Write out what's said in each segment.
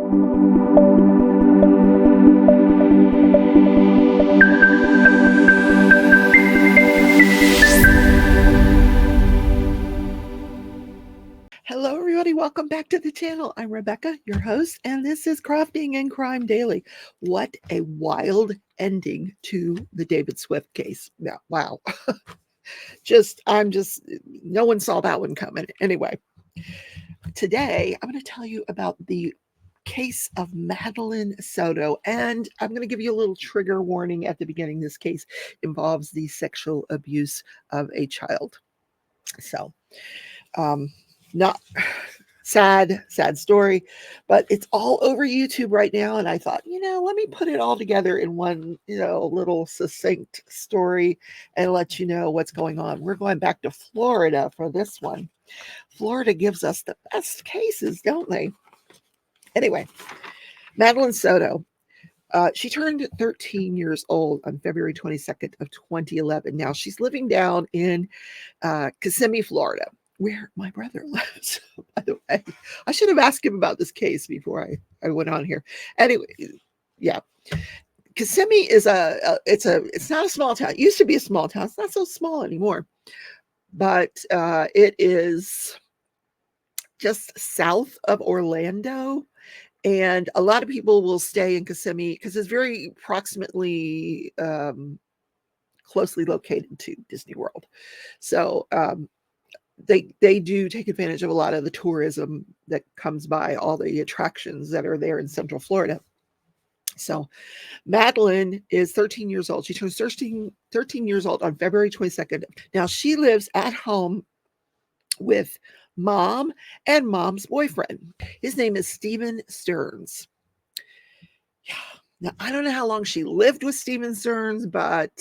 Hello, everybody. Welcome back to the channel. I'm Rebecca, your host, and this is Crafting and Crime Daily. What a wild ending to the David Swift case. Yeah, wow. No one saw that one coming. Anyway, today I'm going to tell you about the case of Madeline Soto, and I'm going to give you a little trigger warning at the beginning. This case involves the sexual abuse of a child. So, not sad story, but it's all over YouTube right now. And I thought, let me put it all together in one, little succinct story and let you know what's going on. We're going back to Florida for this one. Florida gives us the best cases, don't they? Anyway, Madeline Soto. She turned 13 years old on February 22nd of 2011. Now she's living down in Kissimmee, Florida, where my brother lives. By the way, I should have asked him about this case before I went on here. Anyway, yeah, Kissimmee is it's not a small town. It used to be a small town. It's not so small anymore, but it is just south of Orlando. And a lot of people will stay in Kissimmee because it's very proximately closely located to Disney World. So they do take advantage of a lot of the tourism that comes by, all the attractions that are there in Central Florida. So Madeline is 13 years old. She turns 13 years old on February 22nd. Now she lives at home with mom and mom's boyfriend. His name is Stephen Stearns. Yeah. Now, I don't know how long she lived with Stephen Stearns, but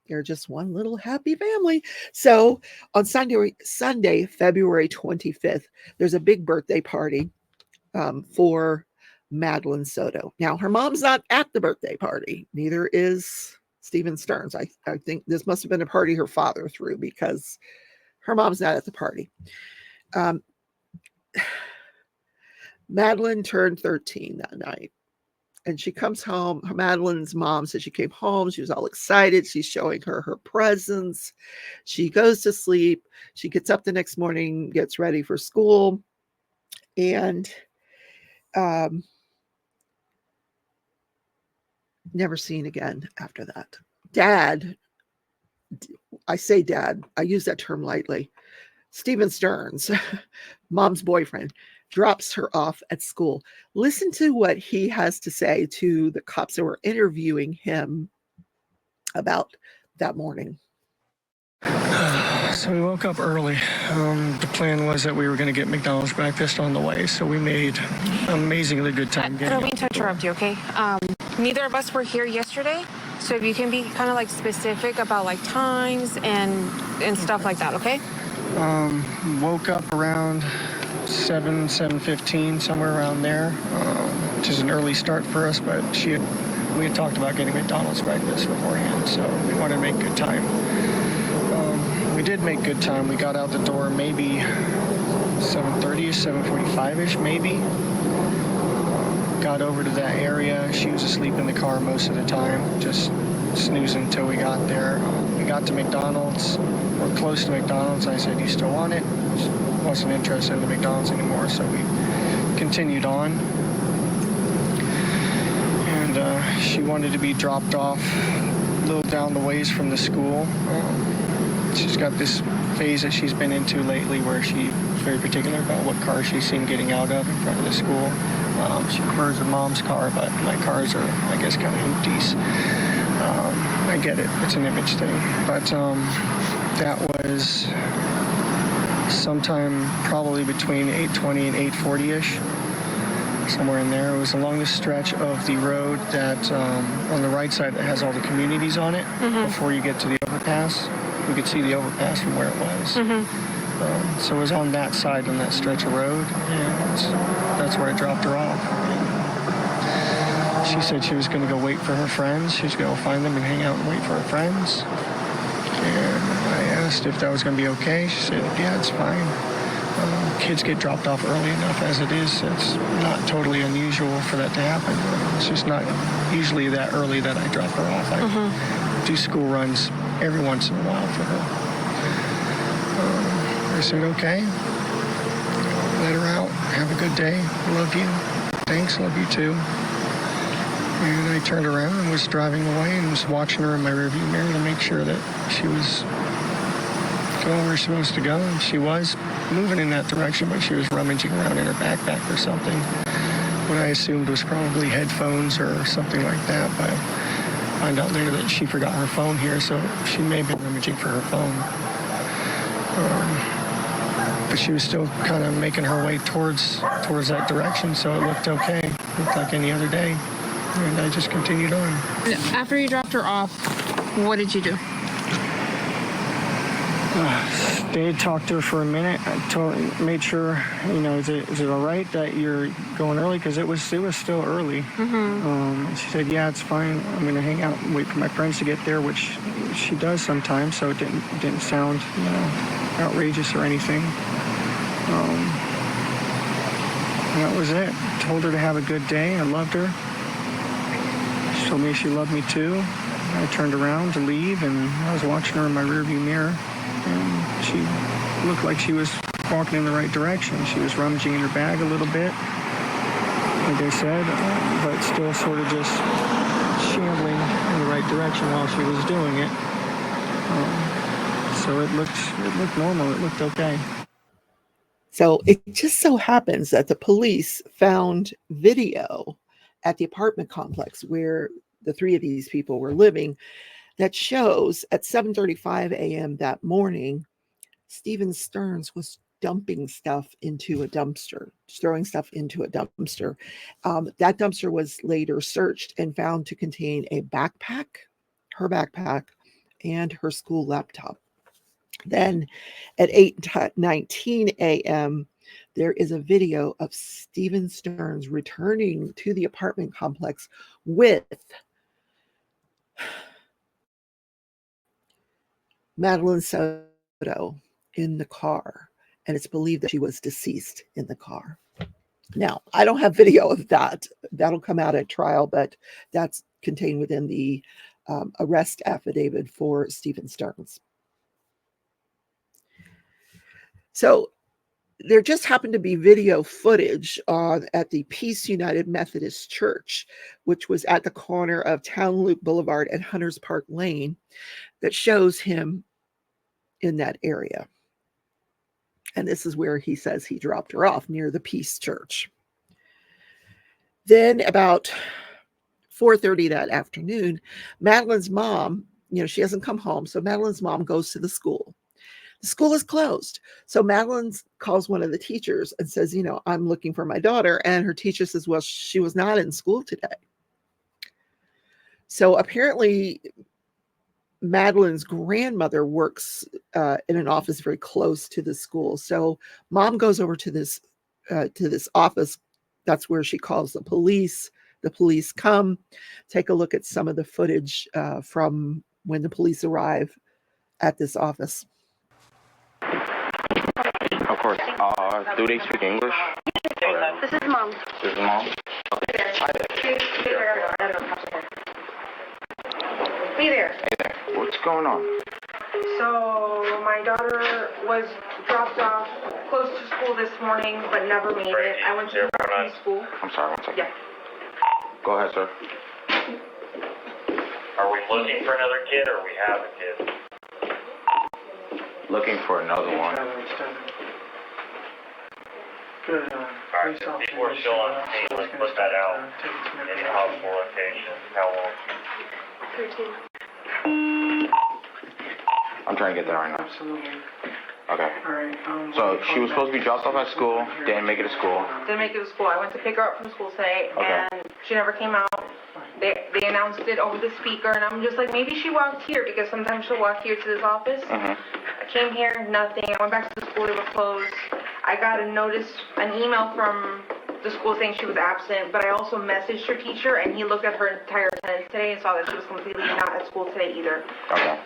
they're just one little happy family. So on Sunday, February 25th, there's a big birthday party for Madeline Soto. Now, her mom's not at the birthday party. Neither is Stephen Stearns. I think this must have been a party her father threw because her mom's not at the party. Madeline turned 13 that night. And she comes home. Madeline's mom said she came home. She was all excited. She's showing her presents. She goes to sleep. She gets up the next morning, gets ready for school. And never seen again after that. Dad, I say dad, I use that term lightly. Stephen Stearns, mom's boyfriend, drops her off at school. Listen to what he has to say to the cops that were interviewing him about that morning. So we woke up early. The plan was that we were going to get McDonald's breakfast on the way, so we made an amazingly good time. I don't mean to interrupt you, okay? Neither of us were here yesterday, so if you can be kind of like specific about like times and stuff like that, okay? Woke up around 7:15, somewhere around there, which is an early start for us, but we had talked about getting McDonald's breakfast beforehand, so we wanted to make good time. We did make good time. We got out the door maybe 7:30ish, 7:45ish maybe. Got over to that area. She was asleep in the car most of the time, just snoozing until we got there. We got to McDonald's. We're close to McDonald's. I said, "You still want it?" She wasn't interested in the McDonald's anymore, so we continued on. And she wanted to be dropped off a little down the ways from the school. She's got this phase that she's been into lately where she's very particular about what car she's seen getting out of in front of the school. She prefers her mom's car, but my cars are, I guess, kind of hoopties. I get it. It's an image thing. But that was sometime probably between 8:20 and 8:40-ish, somewhere in there. It was along the stretch of the road that on the right side that has all the communities on it. Before you get to the overpass. We could see the overpass from where it was. So it was on that side, on that stretch of road, and that's where I dropped her off. She said she was going to go wait for her friends. She was going to find them and hang out and wait for her friends. And I asked if that was going to be okay. She said, yeah, it's fine. Kids get dropped off early enough as it is. It's not totally unusual for that to happen. It's just not usually that early that I drop her off. I do school runs every once in a while for her. I said, okay. Let her out. Have a good day. Love you. Thanks. Love you too. And I turned around and was driving away and was watching her in my rearview mirror to make sure that she was going where she was supposed to go. And she was moving in that direction, but she was rummaging around in her backpack or something. What I assumed was probably headphones or something like that, but I find out later that she forgot her phone here, so she may have been rummaging for her phone. But she was still kind of making her way towards that direction, so it looked okay. It looked like any other day. And I just continued on. After you dropped her off, what did you do? Stayed, talked to her for a minute. I made sure, is it all right that you're going early? Because it was still early. She said, yeah, it's fine. I'm going to hang out and wait for my friends to get there, which she does sometimes, so it didn't sound, outrageous or anything. And that was it. Told her to have a good day. I loved her. She told me she loved me too. I turned around to leave, and I was watching her in my rearview mirror, and she looked like she was walking in the right direction. She was rummaging in her bag a little bit, like I said, but still sort of just shambling in the right direction while she was doing it. So it looked normal. It looked okay. So it just so happens that the police found video at the apartment complex where the three of these people were living that shows at 7:35 a.m. that morning, Stephen Stearns was dumping stuff into a dumpster, throwing stuff into a dumpster. That dumpster was later searched and found to contain a backpack, her backpack, and her school laptop. Then at 8:19 a.m., there is a video of Stephen Stearns returning to the apartment complex with Madeline Soto in the car. And it's believed that she was deceased in the car. Now, I don't have video of that. That'll come out at trial, but that's contained within the arrest affidavit for Stephen Stearns. So there just happened to be video footage at the Peace United Methodist Church, which was at the corner of Town Loop Boulevard and Hunters Park Lane, that shows him in that area. And this is where he says he dropped her off, near the Peace Church. Then about 4:30 that afternoon, Madeline's mom, she hasn't come home, so Madeline's mom goes to the school. The school is closed. So Madeline calls one of the teachers and says, I'm looking for my daughter. And her teacher says, well, she was not in school today. So apparently Madeline's grandmother works in an office very close to the school. So mom goes over to this office. That's where she calls the police. The police come, take a look at some of the footage from when the police arrive at this office. Of course. Do they speak English? This is Mom. This is Mom? Hey there. Hey there. What's going on? So my daughter was dropped off close to school this morning, but never made it. I went to the school. I'm sorry, one second. Yeah. Go ahead, sir. Are we looking for another kid, or we have a kid? Looking for another one. Alright, so people are still on the scene. Let's put that out. Any possible location? How long? 13. I'm trying to get there right now. Absolutely. Okay. Alright. So she was supposed to be dropped off at school, didn't make it to school. Didn't make it to school. I went to pick her up from school today, Okay. and she never came out. They announced it over the speaker, and I'm just like, maybe she walked here, because sometimes she'll walk here to this office. Mm-hmm. I came here, nothing. I went back to the school, they were closed. I got an email from the school saying she was absent, but I also messaged her teacher, and he looked at her entire attendance today and saw that she was completely not at school today either. Okay.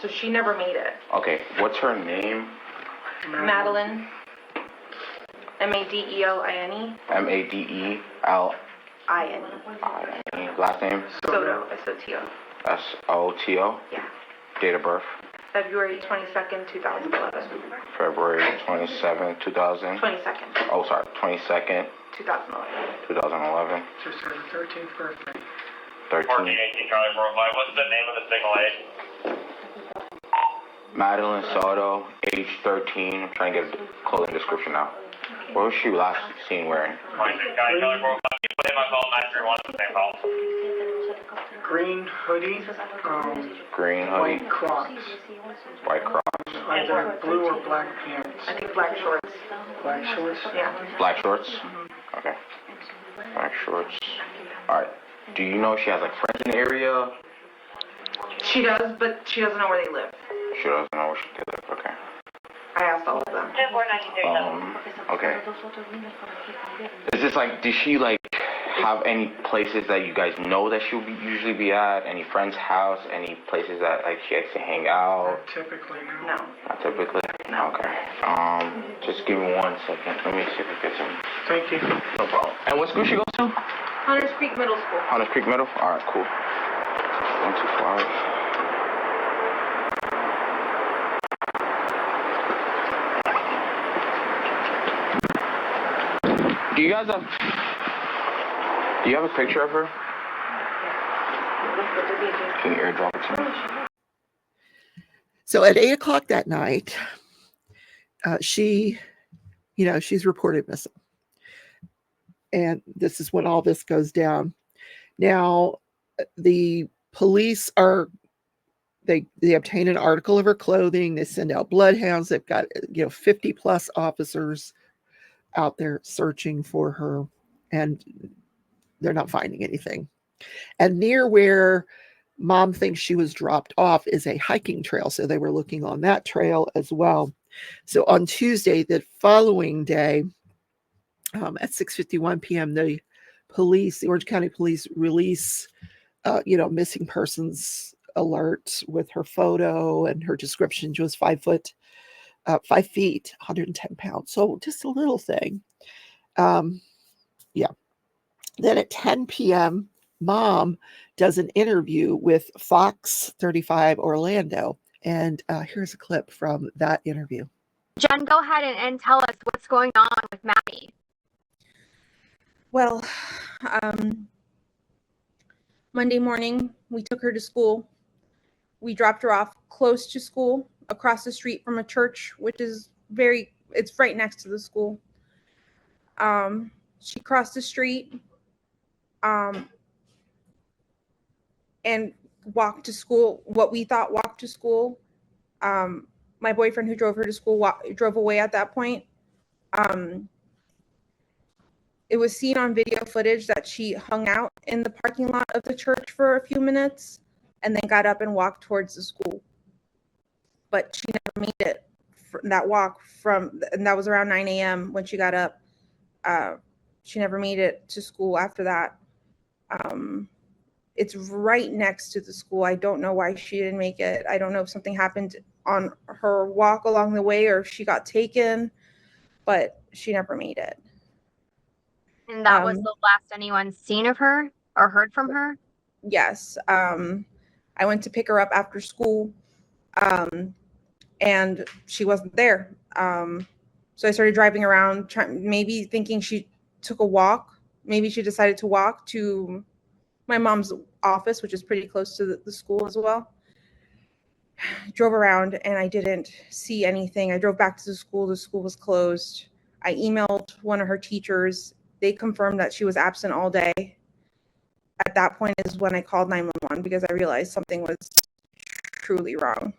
So she never made it. Okay. What's her name? Madeline. Madeline. Madeline. Last name? Soto. Soto. Soto. Yeah. Date of birth? February 22nd, 2011. February 27, 2000. 22nd, Oh, sorry, 22nd, 2011. 2011. Just had her 13th birthday. 13. 1418 Charlie Brooklyn. What's the name of the single aid? Madeline Soto, age 13. I'm trying to get a clothing description now. What was she last seen wearing? 26 County Charlie Brooklyn. Put in my call, match one of the same call. Green hoodie. Green hoodie, White Crocs. white crocs, Either blue or black pants. I think black shorts. Black shorts. Yeah. black shorts. Okay, black shorts. All right. Do you know if she has like friends in the area? She does, but she doesn't know where they live. She doesn't know where she live. Okay. I asked all of them. Okay. Is this like, does she like have any places that you guys know that she'll usually be at? Any friend's house? Any places that like she likes to hang out? Typically, no. No. Not typically. Okay. Just give me 1 second. Let me see if I get some. Thank you. No problem. And what school she goes to? Hunters Creek Middle School. Hunters Creek Middle. All right. Cool. 125. Do you have a picture of her? Can you airdrop it to me? So at 8 o'clock that night, she's reported missing. And this is when all this goes down. Now, the police they obtain an article of her clothing. They send out bloodhounds. They've got 50 plus officers out there searching for her, and they're not finding anything. And near where mom thinks she was dropped off is a hiking trail, so they were looking on that trail as well. So on Tuesday, the following day, at 6:51 p.m., the Orange County Police release missing persons alert with her photo, and her description. She was 5 feet, 110 pounds. So just a little thing. Yeah. Then at 10 p.m., mom does an interview with Fox 35 Orlando. And here's a clip from that interview. Jen, go ahead and tell us what's going on with Maddie. Well, Monday morning, we took her to school. We dropped her off close to school, across the street from a church, which is it's right next to the school. She crossed the street and walked to school, what we thought walked to school. My boyfriend who drove her to school drove away at that point. It was seen on video footage that she hung out in the parking lot of the church for a few minutes and then got up and walked towards the school. But she never made it that walk and that was around 9 a.m. when she got up. She never made it to school after that. It's right next to the school. I don't know why she didn't make it. I don't know if something happened on her walk along the way or if she got taken, but she never made it. And that was the last anyone's seen of her or heard from her? Yes. I went to pick her up after school, and she wasn't there. So I started driving around, maybe thinking she took a walk. Maybe she decided to walk to my mom's office, which is pretty close to the school as well. Drove around and I didn't see anything. I drove back to the school. The school was closed. I emailed one of her teachers. They confirmed that she was absent all day. At that point is when I called 911 because I realized something was truly wrong.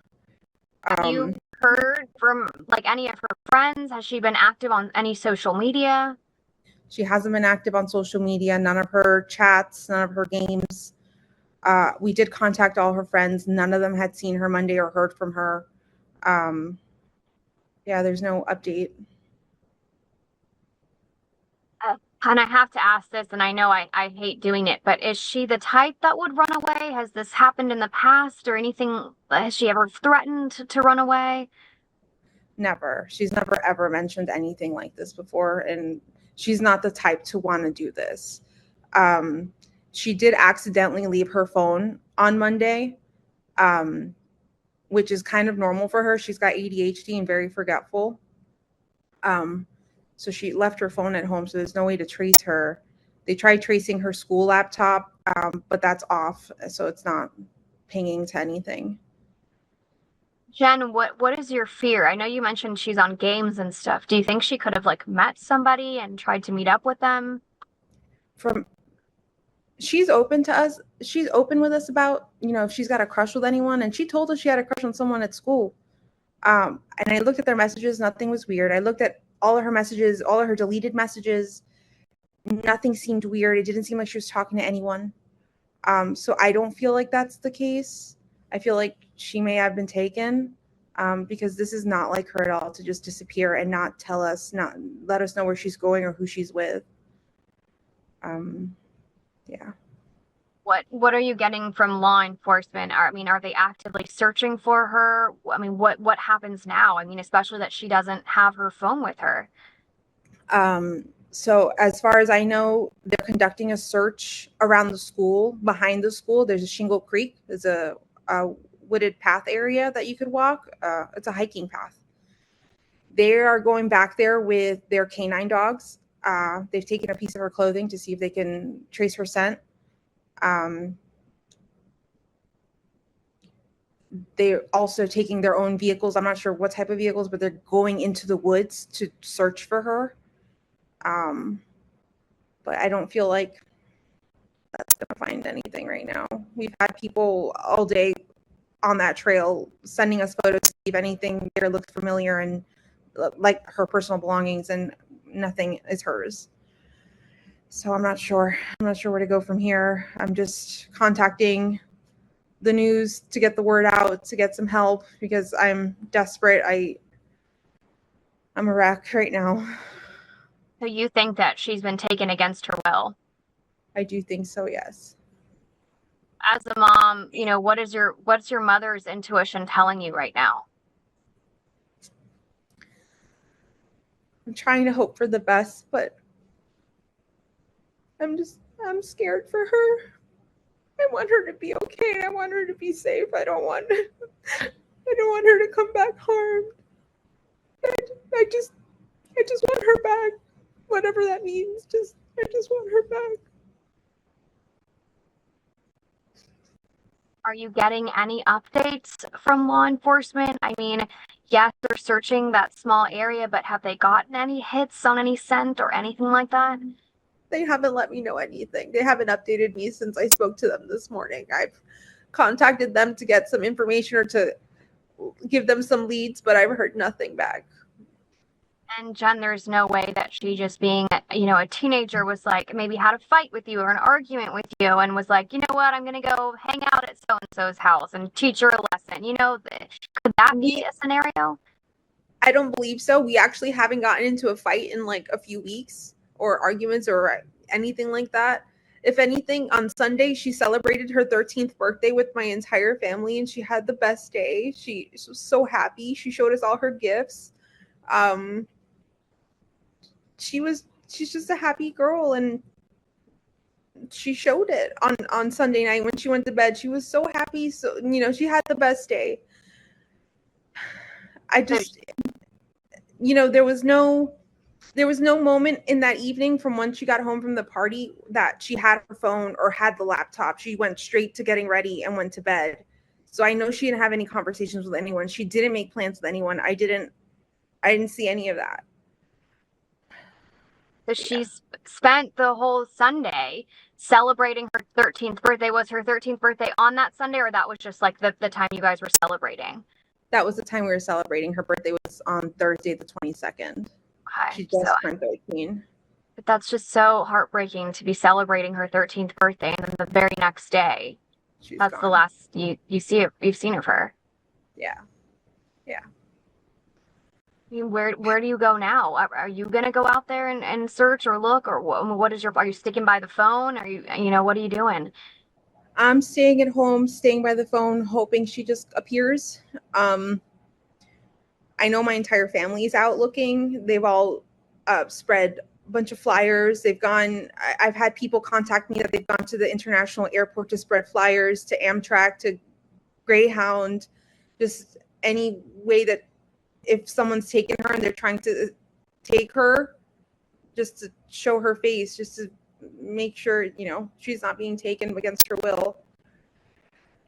Have you heard from any of her friends? Has she been active on any social media? She hasn't been active on social media. None of her chats, none of her games. We did contact all her friends. None of them had seen her Monday or heard from her. There's no update. And I have to ask this, and I know I hate doing it, but is she the type that would run away? Has this happened in the past or anything? Has she ever threatened to run away? Never. She's never ever mentioned anything like this before, and she's not the type to want to do this. She did accidentally leave her phone on Monday, which is kind of normal for her. She's got ADHD and very forgetful. So she left her phone at home, so there's no way to trace her. They tried tracing her school laptop, but that's off, so it's not pinging to anything. Jen, what is your fear? I know you mentioned she's on games and stuff. Do you think she could have like met somebody and tried to meet up with them? She's open to us. She's open with us about, if she's got a crush with anyone, and she told us she had a crush on someone at school. And I looked at their messages. Nothing was weird. I looked at all of her messages, all of her deleted messages. Nothing seemed weird. It didn't seem like she was talking to anyone. So I don't feel like that's the case. I feel like she may have been taken, because this is not like her at all to just disappear and not tell us, not let us know where she's going or who she's with. Yeah. What are you getting from law enforcement? Are they actively searching for her? What happens now? Especially that she doesn't have her phone with her. So as far as I know, they're conducting a search around the school. Behind the school, there's a Shingle Creek. There's a wooded path area that you could walk. It's a hiking path. They are going back there with their canine dogs. They've taken a piece of her clothing to see if they can trace her scent. They're also taking their own vehicles. I'm not sure what type of vehicles, but they're going into the woods to search for her. But I don't feel like that's going to find anything right now. We've had people all day on that trail sending us photos to see if anything there looks familiar and like her personal belongings, and nothing is hers. So I'm not sure. I'm not sure where to go from here. I'm just contacting the news to get the word out, to get some help, because I'm desperate. I'm a wreck right now. So you think that she's been taken against her will? I do think so, yes. As a mom, what's your mother's intuition telling you right now? I'm trying to hope for the best, but I'm scared for her. I want her to be okay. I want her to be safe. I don't want her to come back harmed. I just want her back. Whatever that means. I just want her back. Are you getting any updates from law enforcement? Yes, they're searching that small area, but have they gotten any hits on any scent or anything like that? They haven't let me know anything. They haven't updated me since I spoke to them this morning. I've contacted them to get some information or to give them some leads, but I've heard nothing back. And Jen, there's no way that she, just being, a teenager, was like, maybe had a fight with you or an argument with you and was like, you know what, I'm going to go hang out at so-and-so's house and teach her a lesson. Could that be a scenario? I don't believe so. We actually haven't gotten into a fight in like a few weeks, or arguments or anything like that. If anything, on Sunday, she celebrated her 13th birthday with my entire family, and she had the best day. She was so happy. She showed us all her gifts. She's just a happy girl, and she showed it on Sunday night when she went to bed. She was so happy. So, she had the best day. I just, there was no moment in that evening from when she got home from the party that she had her phone or had the laptop. She went straight to getting ready and went to bed. So I know she didn't have any conversations with anyone. She didn't make plans with anyone. I didn't see any of that. So she's spent the whole Sunday celebrating her 13th birthday. Was her 13th birthday on that Sunday, or that was just like the time you guys were celebrating? That was the time we were celebrating. Her birthday was on Thursday, the 22nd. Okay, She just turned 13. But that's just so heartbreaking to be celebrating her 13th birthday, and then the very next day, that's gone. The last you've seen of her. Yeah. Where do you go now? Are you gonna go out there and search or look, or what is are you sticking by the phone? Are you what are you doing? I'm staying at home, staying by the phone, hoping she just appears. I know my entire family is out looking. They've all spread a bunch of flyers. I've had people contact me that they've gone to the international airport to spread flyers, to Amtrak, to Greyhound, just any way that if someone's taken her and they're trying to take her, just to show her face, just to make sure, she's not being taken against her will.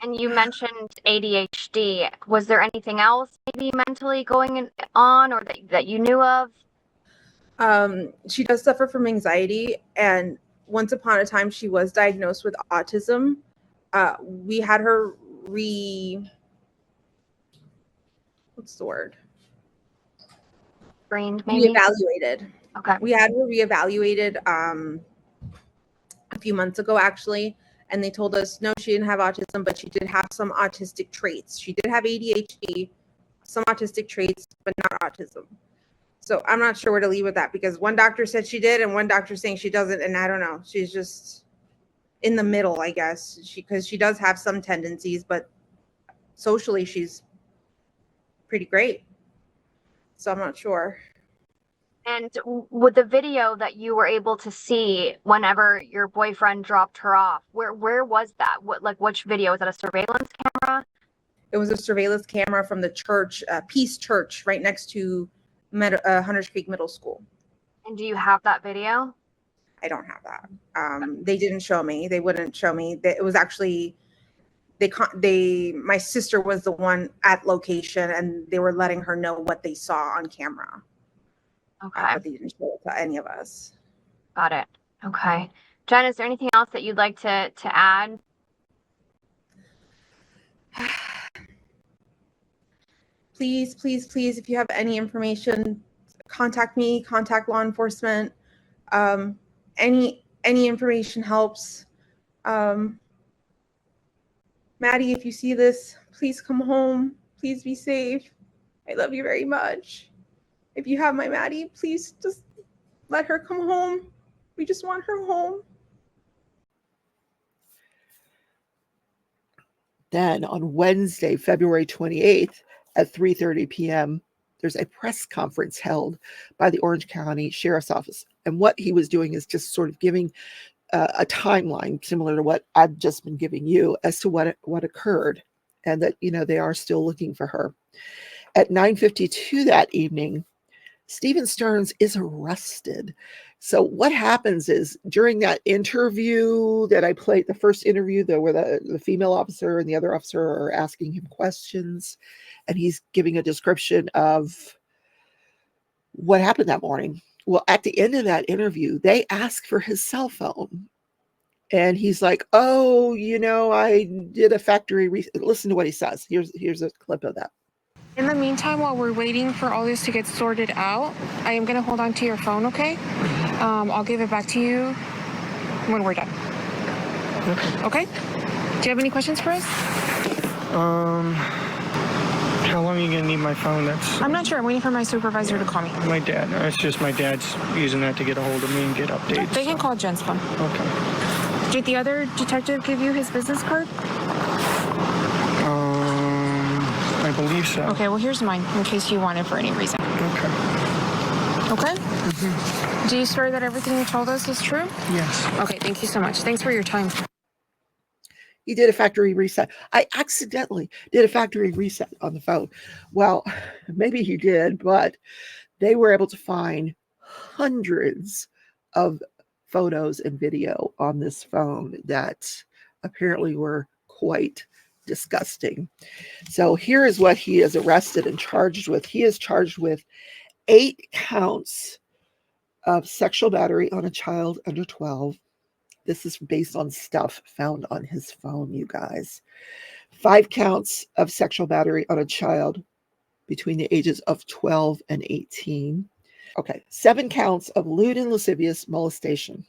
And you mentioned ADHD. Was there anything else maybe mentally going on or that you knew of? She does suffer from anxiety, and once upon a time she was diagnosed with autism. We had her what's the word? Screened, maybe? Reevaluated. Okay. We had her reevaluated a few months ago, actually, and they told us no, she didn't have autism, but she did have some autistic traits. She did have ADHD, some autistic traits, but not autism. So I'm not sure where to leave with that, because one doctor said she did and one doctor's saying she doesn't, and I don't know. She's just in the middle, I guess, because she does have some tendencies, but socially she's pretty great. So I'm not sure. And with the video that you were able to see whenever your boyfriend dropped her off, where was that? Which video? Was that a surveillance camera? It was a surveillance camera from the church, Peace Church, right next to Hunters Creek Middle School. And do you have that video? I don't have that. They didn't show me. They wouldn't show me. It was actually my sister was the one at location, and they were letting her know what they saw on camera. Okay. But they didn't show it to any of us. Got it. Okay. Jen, is there anything else that you'd like to add? Please, please, please, if you have any information, contact me, contact law enforcement. Any information helps. Maddie, if you see this, please come home. Please be safe. I love you very much. If you have my Maddie, please just let her come home. We just want her home. Then on Wednesday, February 28th at 3:30 p.m., there's a press conference held by the Orange County Sheriff's Office. And what he was doing is just sort of giving a timeline similar to what I've just been giving you as to what occurred, and that, they are still looking for her. At 9:52 that evening, Stephen Stearns is arrested. So what happens is, during that interview that I played, the first interview, where the female officer and the other officer are asking him questions, and he's giving a description of what happened that morning. Well, at the end of that interview, they ask for his cell phone. And he's like, oh, I did a factory. Listen to what he says. Here's a clip of that. In the meantime, while we're waiting for all this to get sorted out, I am going to hold on to your phone, okay? I'll give it back to you when we're done. Okay? Do you have any questions for us? How long are you going to need my phone? I'm not sure. I'm waiting for my supervisor to call me. My dad. It's just my dad's using that to get a hold of me and get updates. They can call Jen's phone. Okay. Did the other detective give you his business card? I believe so. Okay, well, here's mine in case you want it for any reason. Okay. Okay? Mm-hmm. Do you swear that everything you told us is true? Yes. Okay, thank you so much. Thanks for your time. He did a factory reset. I accidentally did a factory reset on the phone. Well, maybe he did, but they were able to find hundreds of photos and video on this phone that apparently were quite disgusting. So here is what he is arrested and charged with. He is charged with 8 counts of sexual battery on a child under 12. This is based on stuff found on his phone, you guys. 5 counts of sexual battery on a child between the ages of 12 and 18. Okay, 7 counts of lewd and lascivious molestation.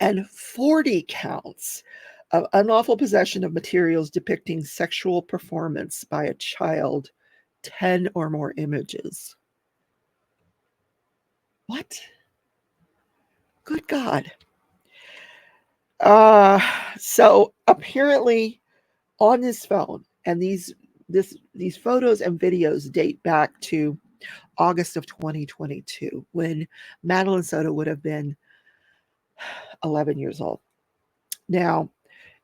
And 40 counts of unlawful possession of materials depicting sexual performance by a child, 10 or more images. What? Good God. So apparently on this phone, and these these photos and videos date back to August of 2022, when Madeline Soto would have been 11 years old. Now,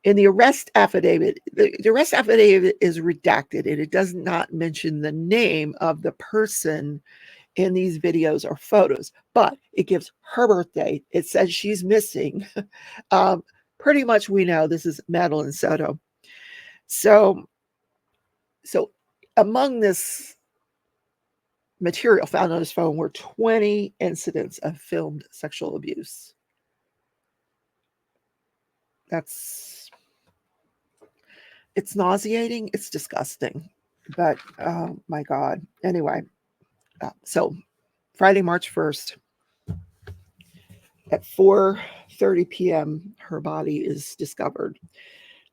in the arrest affidavit, the arrest affidavit is redacted, and it does not mention the name of the person in these videos or photos, but it gives her birthday. It says she's missing. Pretty much we know this is Madeline Soto. So among this material found on his phone were 20 incidents of filmed sexual abuse. It's nauseating. It's disgusting. But, oh my God. Anyway, so Friday, March 1st at 4:30 p.m., her body is discovered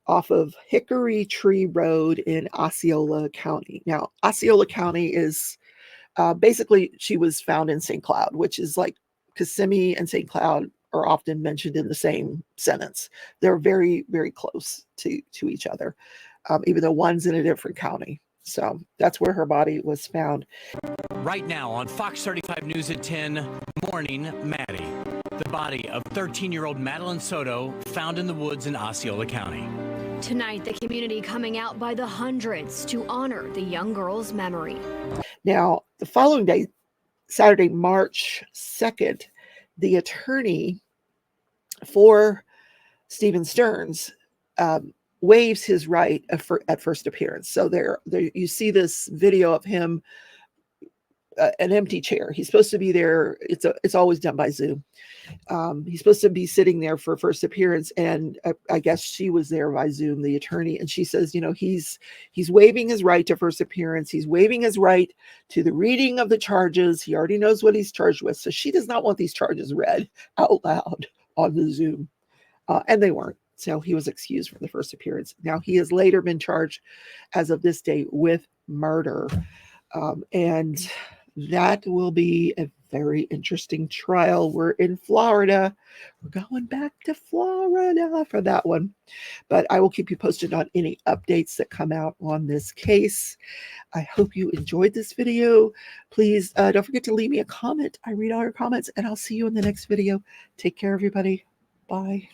off of Hickory Tree Road in Osceola County. Now, Osceola County is basically, she was found in St. Cloud, which is like Kissimmee and St. Cloud are often mentioned in the same sentence. They're very, very close to each other, even though one's in a different county. So that's where her body was found. Right now on Fox 35 News at 10, Morning Maddie. The body of 13-year-old Madeline Soto found in the woods in Osceola County. Tonight, the community coming out by the hundreds to honor the young girl's memory. Now, the following day, Saturday, March 2nd, the attorney for Stephen Stearns waives his right at first appearance. So there you see this video of him, an empty chair. He's supposed to be there. It's always done by Zoom. He's supposed to be sitting there for first appearance, and I guess she was there by Zoom, the attorney, and she says, he's waiving his right to first appearance. He's waiving his right to the reading of the charges. He already knows what he's charged with, so she does not want these charges read out loud on the Zoom, and they weren't. So he was excused from the first appearance. Now he has later been charged, as of this date, with murder, and that will be a very interesting trial. We're in Florida. We're going back to Florida for that one. But I will keep you posted on any updates that come out on this case. I hope you enjoyed this video. Please don't forget to leave me a comment. I read all your comments, and I'll see you in the next video. Take care, everybody. Bye.